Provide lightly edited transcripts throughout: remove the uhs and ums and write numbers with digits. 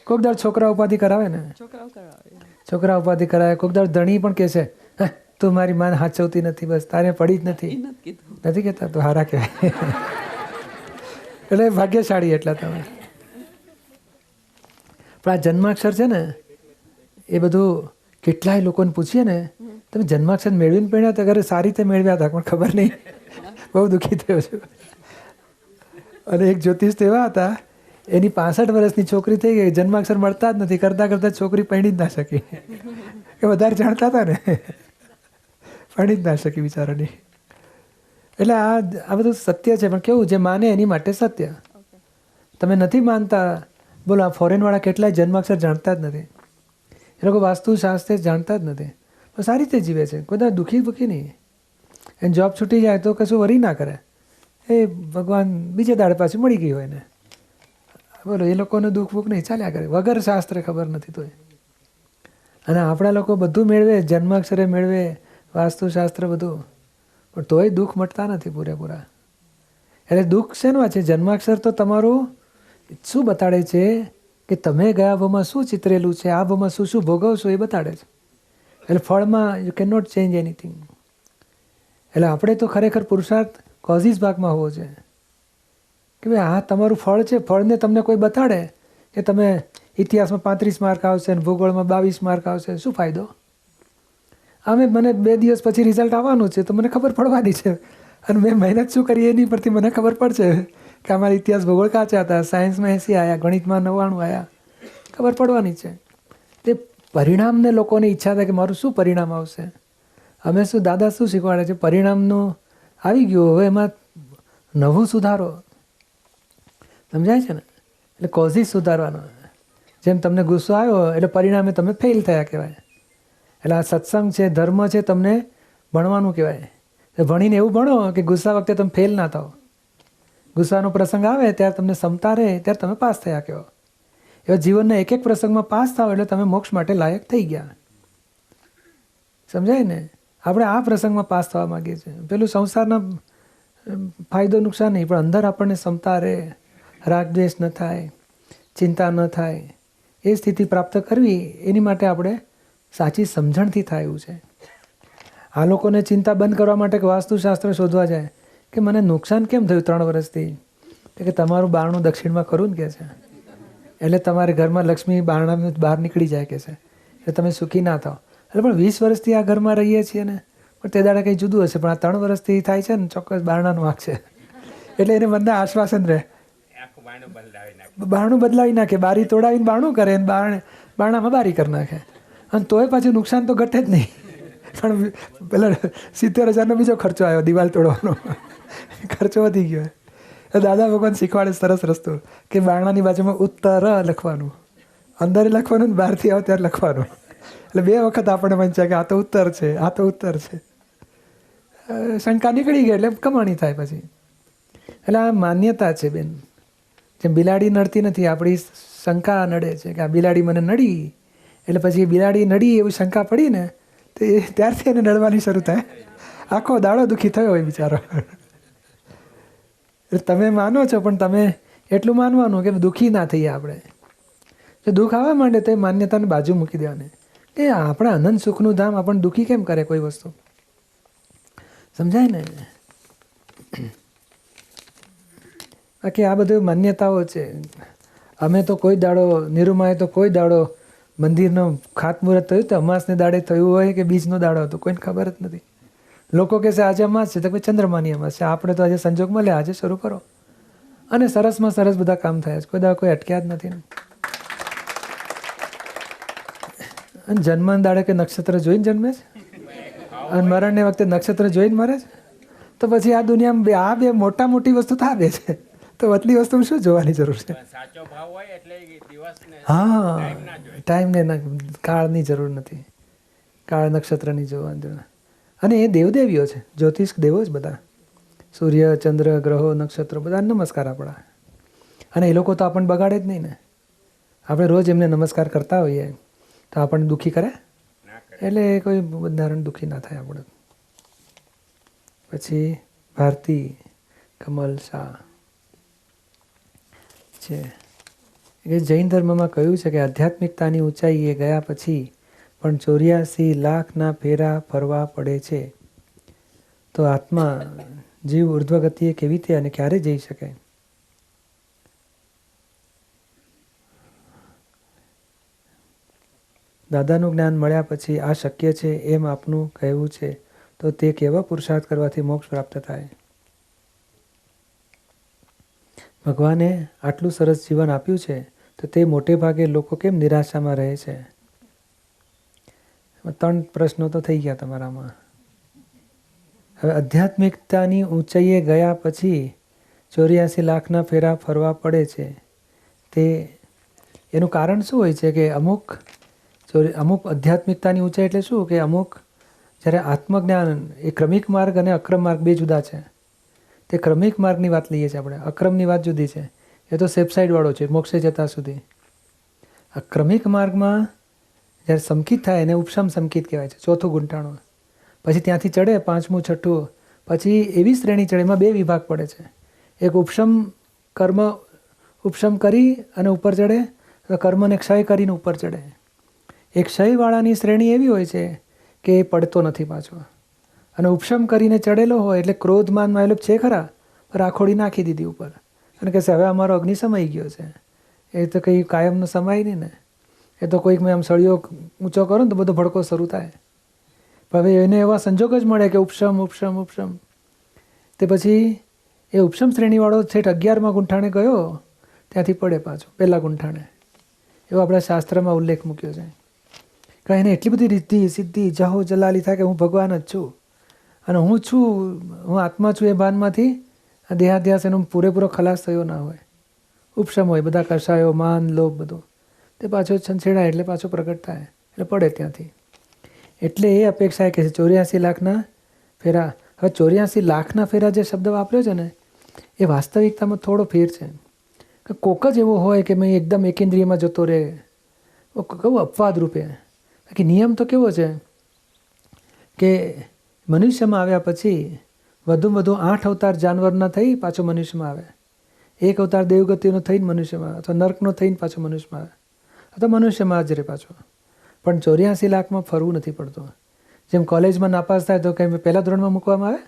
કોઈક દાડ છોકરા ઉપાધિ કરાવે ને, છોકરા ઉપાધિ કરાવે. કોઈક દાડ ધણી પણ કહે છે, તું મારી માને હાચવતી નથી, બસ તારે પડી જ નથી કહેતા, તો હારા કહેવાય. એટલે ભાગ્યશાળી એટલા તમે. પણ આ જન્માક્ષર છે ને એ બધું કેટલાય લોકોને પૂછીએ ને, તમે જન્માક્ષર મેળવીને પડ્યા તો ઘરે સારી રીતે મેળવ્યા હતા પણ ખબર નહીં, બહુ દુઃખી થયો છું. અને એક જ્યોતિષ તો એવા હતા, એની 65 વર્ષની છોકરી થઈ ગઈ, જન્માક્ષર મળતા જ નથી, કરતાં કરતાં છોકરી પરણી જ ના શકી. એ વધારે જાણતા હતા ને, પરણી જ ના શકી બિચારાની. એટલે આ બધું સત્ય છે, પણ કેવું જે માને એની માટે સત્ય. તમે નથી માનતા, બોલો આ ફોરેનવાળા કેટલાય જન્માક્ષર જાણતા જ નથી, એ લોકો વાસ્તુશાસ્ત્ર જાણતા જ નથી, પણ સારી રીતે જીવે છે, કોઈ દુઃખી નહીં. એને જોબ છૂટી જાય તો કશું વરી ના કરે, એ ભગવાન બીજે દાડે પાછું મળી ગઈ હોય ને, બોલો એ લોકોને દુઃખ બુઃખ નહીં, ચાલ્યા કરે વગર શાસ્ત્રે ખબર નથી તોય. અને આપણા લોકો બધું મેળવે, જન્માક્ષરે મેળવે, વાસ્તુશાસ્ત્ર બધું, પણ તોય દુઃખ મટતા નથી પૂરેપૂરા. એટલે દુઃખ શેનું છે? જન્માક્ષર તો તમારું શું બતાડે છે કે તમે ગયા ભાવમાં શું ચિતરેલું છે, આ ભાવમાં શું શું ભોગવશો એ બતાડે છે. એટલે ફળમાં you can not change anything. એટલે આપણે તો ખરેખર પુરુષાર્થ કોઝિસ ભાગમાં હોવો છે કે ભાઈ આ તમારું ફળ છે, ફળને તમને કોઈ બતાડે કે તમે ઇતિહાસમાં 35 માર્ક આવશે અને ભૂગોળમાં 22 માર્ક આવશે, શું ફાયદો? અમે મને 2 દિવસ પછી રિઝલ્ટ આવવાનું છે તો મને ખબર પડવાની છે, અને મેં મહેનત શું કરી એની પરથી મને ખબર પડશે કે અમારા ઇતિહાસ ભૂગોળ કાચા હતા, સાયન્સમાં 80 આવ્યા, ગણિતમાં 99 આવ્યા, ખબર પડવાની છે. તે પરિણામને લોકોની ઈચ્છા થાય કે મારું શું પરિણામ આવશે. અમે શું દાદા શું શીખવાડે છે? પરિણામનું આવી ગયું, હવે એમાં નવું સુધારો. સમજાય છે ને? એટલે કોઝિસ સુધારવાનો. જેમ તમને ગુસ્સો આવ્યો એટલે પરિણામે તમે ફેલ થયા કહેવાય. એટલે આ સત્સંગ છે, ધર્મ છે, તમને ભણવાનું કહેવાય. ભણીને એવું ભણો કે ગુસ્સા વખતે તમે ફેલ ના થાઓ. ગુસ્સાનો પ્રસંગ આવે ત્યારે તમને ક્ષમતા રહે ત્યારે તમે પાસ થયા કહેવો. એવા જીવનના એક એક પ્રસંગમાં પાસ થાવ એટલે તમે મોક્ષ માટે લાયક થઈ ગયા. સમજાય ને? આપણે આ પ્રસંગમાં પાસ થવા માગીએ છીએ. પેલું સંસારના ફાયદો નુકસાન નહીં, પણ અંદર આપણને ક્ષમતા રહે, રાગદ્વેષ ન થાય, ચિંતા ન થાય, એ સ્થિતિ પ્રાપ્ત કરવી, એની માટે આપણે સાચી સમજણથી થાય એવું છે. આ લોકોને ચિંતા બંધ કરવા માટે વાસ્તુશાસ્ત્ર શોધવા જાય કે મને નુકસાન કેમ થયું 3 વર્ષથી, કે તમારું બારણું દક્ષિણમાં ખરું ને કે છે, એટલે તમારે ઘરમાં લક્ષ્મી બારણામાં બહાર નીકળી જાય કે છે, એટલે તમે સુખી ના થાઓ. એટલે પણ 20 વર્ષથી આ ઘરમાં રહીએ છીએ ને, પણ તે દાડા કંઈ જુદું હશે, પણ આ 3 વર્ષથી થાય છે ને ચોક્કસ બારણાનું વાંક છે. એટલે એને મને આશ્વાસન રહે, બારણું બદલાવી નાખે, બારી તોડાવીને બારણું કરે, બારણામાં બારી કરી નાખે, અને તોય પાછું નુકસાન તો ઘટે જ નહીં. પણ પેલા 70,000નો બીજો ખર્ચો આવ્યો, દિવાલ તોડવાનો ખર્ચો વધી ગયો. દાદા ભગવાન શીખવાડે સરસ રસ્તો કે બારણાની બાજુમાં ઉત્તર લખવાનું, અંદર લખવાનું ને બહારથી આવો ત્યારે લખવાનું. એટલે 2 વખત આપણને વંચાય કે આ તો ઉત્તર છે, આ તો ઉત્તર છે. શંકા નીકળી ગઈ એટલે કમાણી થાય પછી. એટલે આ માન્યતા છે બેન. જેમ બિલાડી નડતી નથી, આપણી શંકા નડે છે કે આ બિલાડી મને નડી, એટલે પછી બિલાડી નડી એવું શંકા પડી ને તો ત્યારથી એને નડવાની શરૂ થાય. આખો દાડો દુઃખી થયો હોય બિચારો. તમે માનો છો, પણ તમે એટલું માનવાનું કે દુઃખી ના થઈએ આપણે. જો દુઃખ આવવા માંડે તો એ માન્યતાને બાજુ મૂકી દેવાની કે આપણા અનંત સુખનું ધામ આપણને દુઃખી કેમ કરે કોઈ વસ્તુ. સમજાય ને? બાકી આ બધું માન્યતાઓ છે. અમે તો કોઈ દાડો નિરૂમાએ તો કોઈ દાડો મંદિરનો ખાતમુહૂર્ત થયું તો અમાસને દાડે થયું હોય કે બીજનો દાડો હતો, કોઈને ખબર જ નથી. લોકો કહે છે આજે અમાસ છે તો કોઈ ચંદ્રમાની અમાસ છે, આપણે તો આજે સંજોગ મળે આજે શરૂ કરો, અને સરસમાં સરસ બધા કામ થયા છે, કોઈ દાડો કોઈ અટક્યા જ નથી. અને જન્મ દાડે કે નક્ષત્ર જોઈને જન્મે છે, અને મરણને વખતે નક્ષત્ર જોઈને મરે છે. તો પછી આ દુનિયામાં આ 2 મોટા મોટી વસ્તુ તો આ 2 છે, તો વતલી વસ્તુ શું જોવાની જરૂર છે? હા, ટાઈમને કાળની જરૂર નથી, કાળ નક્ષત્રની જોવાની જરૂર. અને એ દેવદેવીઓ છે, જ્યોતિષ દેવો જ બધા, સૂર્ય ચંદ્ર ગ્રહો નક્ષત્રો બધા નમસ્કાર આપણા. અને એ લોકો તો આપણને બગાડે જ નહીં ને. આપણે રોજ એમને નમસ્કાર કરતા હોઈએ તો આપણને દુઃખી કરે, એટલે કોઈ બંધારણ દુઃખી ના થાય આપણે. પછી ભારતી કમલ શાહ છે, કે જૈન ધર્મમાં કહ્યું છે કે આધ્યાત્મિકતાની ઊંચાઈએ ગયા પછી પણ 84 લાખના ફેરા ફરવા પડે છે. તો આત્મા જીવ ઉર્ધ્વ ગતિએ કેવી રીતે અને ક્યારે જઈ શકે? દાદાનું જ્ઞાન મળ્યા પછી આ શક્ય છે એમ આપનું કહેવું છે, તો તે કેવા પુરુષાર્થ કરવાથી મોક્ષ પ્રાપ્ત થાય? ભગવાને આટલું સરસ જીવન આપ્યું છે તો તે મોટે ભાગે લોકો કેમ નિરાશામાં રહે છે? 3 પ્રશ્નો તો થઈ ગયા તમારામાં. હવે આધ્યાત્મિકતાની ઊંચાઈએ ગયા પછી 84 લાખના ફેરા ફરવા પડે છે, તે એનું કારણ શું હોય છે? કે અમુક આધ્યાત્મિકતાની ઊંચાઈ એટલે શું? કે અમુક જ્યારે આત્મજ્ઞાન એ ક્રમિક માર્ગ અને અક્રમ માર્ગ બે જુદા છે. તે ક્રમિક માર્ગની વાત લઈએ છીએ આપણે, અક્રમની વાત જુદી છે. એ તો સેફસાઇડવાળો છે, મોક્ષે જતા સુધી. આ ક્રમિક માર્ગમાં જ્યારે સમકિત થાય એને ઉપશમ સમકિત કહેવાય છે, ચોથું ગુંઠાણું. પછી ત્યાંથી ચડે 5મું 6ઠું, પછી એવી શ્રેણી ચડે, એમાં 2 વિભાગ પડે છે. એક ઉપશમ કર્મ ઉપશમ કરી અને ઉપર ચડે, કર્મને ક્ષય કરીને ઉપર ચડે. એક ક્ષયવાળાની શ્રેણી એવી હોય છે કે એ પડતો નથી પાછો, અને ઉપશમ કરીને ચડેલો હોય એટલે ક્રોધમાન માયેલો છે ખરા, રાખોડી નાખી દીધી ઉપર અને કહે છે હવે અમારો અગ્નિ સમાઈ ગયો છે. એ તો કંઈ કાયમનો સમાય નહીં ને, એ તો કોઈક મેં આમ સળિયો ઊંચો કરો ને તો બધો ભડકો શરૂ થાય. પણ હવે એને એવા સંજોગ જ મળે કે ઉપશમ ઉપશમ ઉપશમ, તે પછી એ ઉપશમ શ્રેણીવાળો છેટ 11મા ગુંઠાણે ગયો, ત્યાંથી પડે પાછો પહેલા ગુંઠાણે. એવો આપણા શાસ્ત્રમાં ઉલ્લેખ મૂક્યો છે. કારણ એને એટલી બધી રિદ્ધિ સિદ્ધિ જાહો જલાલી થાય કે હું ભગવાન જ છું અને હું છું, હું આત્મા છું, એ ભાનમાંથી આ દેહાધ્યાસ એનો પૂરેપૂરો ખલાસ થયો ના હોય. ઉપશમ હોય, બધા કષાયો માન લોભ બધું, તે પાછો છંછેડાય એટલે પાછો પ્રગટ થાય એટલે પડે ત્યાંથી. એટલે એ અપેક્ષા કે 84 લાખના ફેરા. હવે 84 લાખના ફેરા જે શબ્દ વાપર્યો છે ને, એ વાસ્તવિકતામાં થોડો ફેર છે. કોક જ એવો હોય કે મેં એકદમ એકેન્દ્રિયમાં જતો રહે, કહું અપવાદ રૂપે. બાકી નિયમ તો કેવો છે કે મનુષ્યમાં આવ્યા પછી વધુમાં વધુ 8 અવતાર જાનવરના થઈ પાછો મનુષ્યમાં આવે, 1 અવતાર દેવગતિનો થઈને મનુષ્યમાં આવે, અથવા નર્કનો થઈને પાછો મનુષ્યમાં આવે, અથવા મનુષ્યમાં જ રહે પાછો. પણ 84 લાખમાં ફરવું નથી પડતું. જેમ કોલેજમાં નાપાસ થાય તો કંઈ પહેલા ધોરણમાં મૂકવામાં આવે,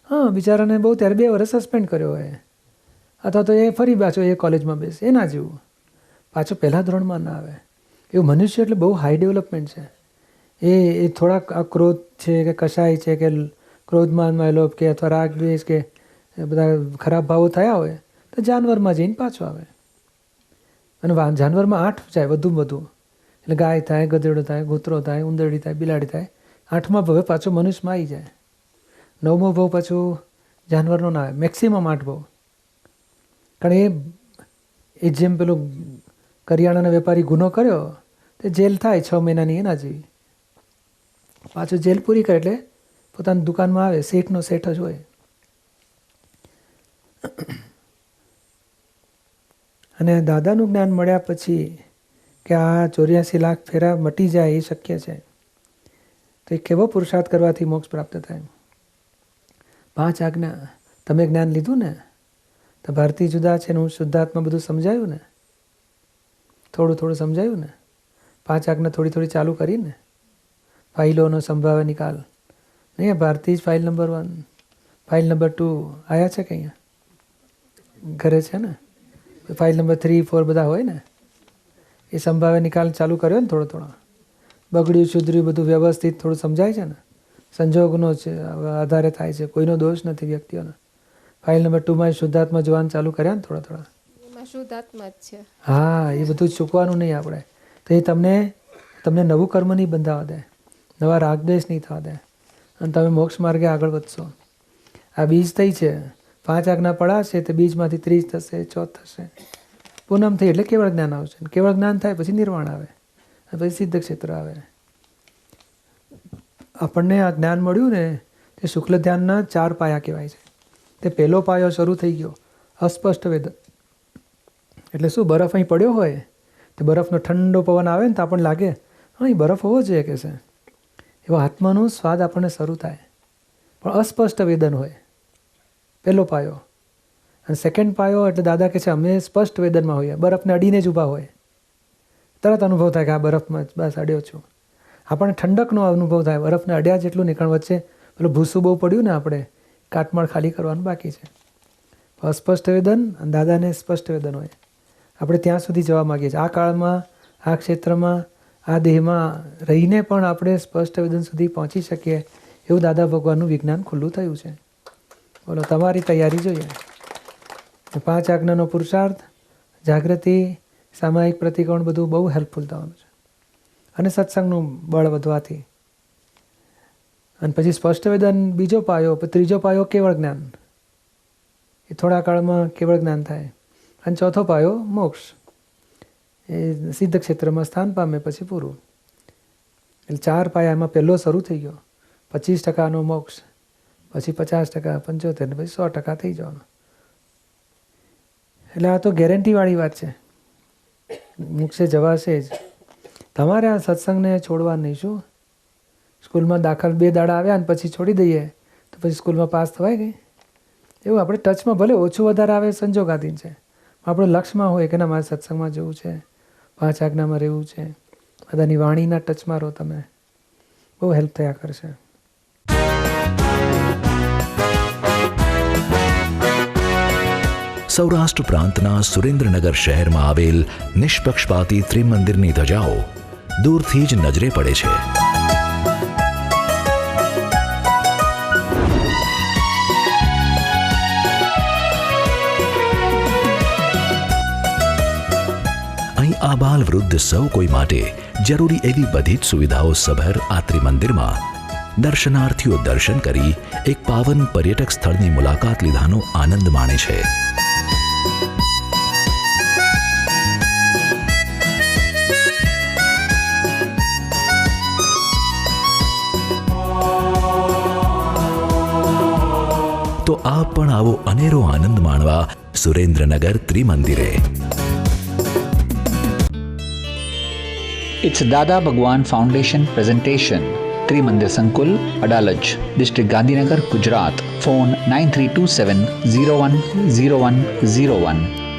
હા બિચારાને બહુ ત્યારે 2 વર્ષ સસ્પેન્ડ કર્યો હોય, અથવા તો એ ફરી પાછો એ કોલેજમાં બેસે, એના જેવું પાછો પહેલા ધોરણમાં ના આવે. એવું મનુષ્ય એટલે બહુ હાઈ ડેવલપમેન્ટ છે. એ થોડાક આ ક્રોધ છે કે કશાય છે કે ક્રોધમાન લોભ કે અથવા રાગ દ્વેષ કે બધા ખરાબ ભાવો થયા હોય તો જાનવરમાં જઈને પાછો આવે. અને જાનવરમાં 8 જાય વધુમાં વધુ, એટલે ગાય થાય, ગધેડો થાય, કૂતરો થાય, ઉંદરડી થાય, બિલાડી થાય. 8મા ભવે પાછો મનુષ્યમાં આવી જાય. 9મો ભવ પાછું જાનવરનો ના આવે, મેક્સિમમ 8 ભવ. કારણ એ જેમ પેલો કરિયાણાના વેપારી ગુનો કર્યો તે જેલ થાય 6 મહિનાની, એના જેવી. પાછો જેલ પૂરી કરે એટલે પોતાની દુકાનમાં આવે, શેઠનો શેઠ જ હોય. અને દાદાનું જ્ઞાન મળ્યા પછી કે આ 84 લાખ ફેરા મટી જાય એ શક્ય છે, તો એ કેવો પુરુષાર્થ કરવાથી મોક્ષ પ્રાપ્ત થાય? 5 આજ્ઞા તમે જ્ઞાન લીધું ને, તો ભારતીય જુદા છે ને હું શુદ્ધાત્મા બધું સમજાયું ને, થોડું થોડું સમજાયું ને. 5 આજ્ઞા થોડી થોડી ચાલુ કરીને, ફાઇલોનો સંભાવ્ય નિકાલ નહીં, ભારતીય ફાઇલ નંબર 1, ફાઇલ નંબર 2 આવ્યા છે કે અહીંયા ઘરે છે ને, ફાઇલ નંબર 3, 4 બધા હોય ને, એ સંભાવ્ય નિકાલ ચાલુ કર્યો ને થોડો થોડો. બગડ્યું સુધર્યું બધું વ્યવસ્થિત થોડું સમજાય છે ને, સંજોગનો છે આધારે થાય છે, કોઈનો દોષ નથી વ્યક્તિઓનો. ફાઇલ નંબર 2માં શુદ્ધાત્મા જોવાનું ચાલુ કર્યા ને થોડા થોડા, શુદ્ધાત્મા જ છે. હા, એ બધું ચૂકવાનું નહીં આપણે. તો એ તમને નવું કર્મ નહીં બંધાવા દે, નવા રાગદ્વેષ નહીં થવા દે, અને તમે મોક્ષ માર્ગે આગળ વધશો. આ બીજ થઈ છે, 5 આજ્ઞા પડાશે તો બીજમાંથી 30 થશે, 4 થશે, પૂનમ થઈ એટલે કેવળ જ્ઞાન આવશે. કેવળ જ્ઞાન થાય પછી નિર્વાણ આવે, પછી સિદ્ધ ક્ષેત્ર આવે. આપણને આ જ્ઞાન મળ્યું ને તે શુક્લ ધ્યાનના 4 પાયા કહેવાય છે. તે પહેલો પાયો શરૂ થઈ ગયો, અસ્પષ્ટ વેદ. એટલે શું, બરફ અહીં પડ્યો હોય તો બરફનો ઠંડો પવન આવે ને તો આપણને લાગે હા એ બરફ હોવો જોઈએ કે છે, એવો આત્માનો સ્વાદ આપણને શરૂ થાય. પણ અસ્પષ્ટ વેદન હોય પહેલો પાયો, અને સેકન્ડ પાયો એટલે દાદા કહે છે અમે સ્પષ્ટ વેદનમાં હોઈએ, બરફને અડીને જ ઊભા હોય, તરત અનુભવ થાય કે આ બરફમાં બસ અડ્યો છું. આપણને ઠંડકનો અનુભવ થાય, બરફને અડ્યા જેટલું નીકળ વચ્ચે પેલું ભૂસું બહુ પડ્યું ને, આપણે કાટમાળ ખાલી કરવાનું બાકી છે. અસ્પષ્ટ વેદન અને દાદાને સ્પષ્ટ વેદન હોય. આપણે ત્યાં સુધી જવા માગીએ છીએ. આ કાળમાં, આ ક્ષેત્રમાં, આ દેહમાં રહીને પણ આપણે સ્પષ્ટ વેદન સુધી પહોંચી શકીએ એવું દાદા ભગવાનનું વિજ્ઞાન ખુલ્લું થયું છે. બોલો, તમારી તૈયારી જોઈએ. 5 આજ્ઞાનો પુરુષાર્થ, જાગૃતિ, સામાયિક પ્રતિક્રમણ બધું બહુ હેલ્પફુલ થવાનું છે. અને સત્સંગનું બળ વધવાથી. અને પછી સ્પષ્ટ વેદન બીજો પાયો, ત્રીજો પાયો કેવળ જ્ઞાન. એ થોડા કાળમાં કેવળ જ્ઞાન થાય. અને ચોથો પાયો મોક્ષ, એ સિદ્ધ ક્ષેત્રમાં સ્થાન પામે પછી પૂરું. એટલે 4 પાયા એમાં પહેલો શરૂ થઈ ગયો. 25% મોક્ષ, પછી 50%, 75%, પછી 100% થઈ જવાનું. એટલે આ તો ગેરંટીવાળી વાત છે, મોક્ષે જવાશે જ. તમારે આ સત્સંગને છોડવા નહીં. શું સ્કૂલમાં દાખલ 2 દાડા આવ્યા અને પછી છોડી દઈએ તો પછી સ્કૂલમાં પાસ થવાય ગઈ? એવું આપણે ટચમાં ભલે ઓછું વધારે આવે સંજોગાધીન છે, આપણું લક્ષ્યમાં હોય કે ના મારે સત્સંગમાં જવું છે, 5 આજ્ઞામાં રહેવું છે, બધાની વાણીના ટચમાં રહો, તમે બહુ હેલ્પ થયા કરશે. સૌરાષ્ટ્ર પ્રાંતના સુરેન્દ્રનગર શહેરમાં આવેલ નિષ્પક્ષપાતી ત્રિમંદિરની ધજાઓ દૂરથી જ નજરે પડે છે. અહીં આબાલ વૃદ્ધ સૌ કોઈ માટે જરૂરી એવી બધી જ સુવિધાઓ સભર આ ત્રિમંદિરમાં દર્શનાર્થીઓ દર્શન કરી એક પાવન પર્યટક સ્થળની મુલાકાત લીધાનો આનંદ માણે છે. તો આપ પણ આવો અનેરો આનંદ માણવા Surendranagar ત્રિમંદિરે. It's Dada Bhagwan Foundation presentation. Trimandir Sankul, Adalaj, District Gandhinagar, Gujarat. Phone 9327 010101.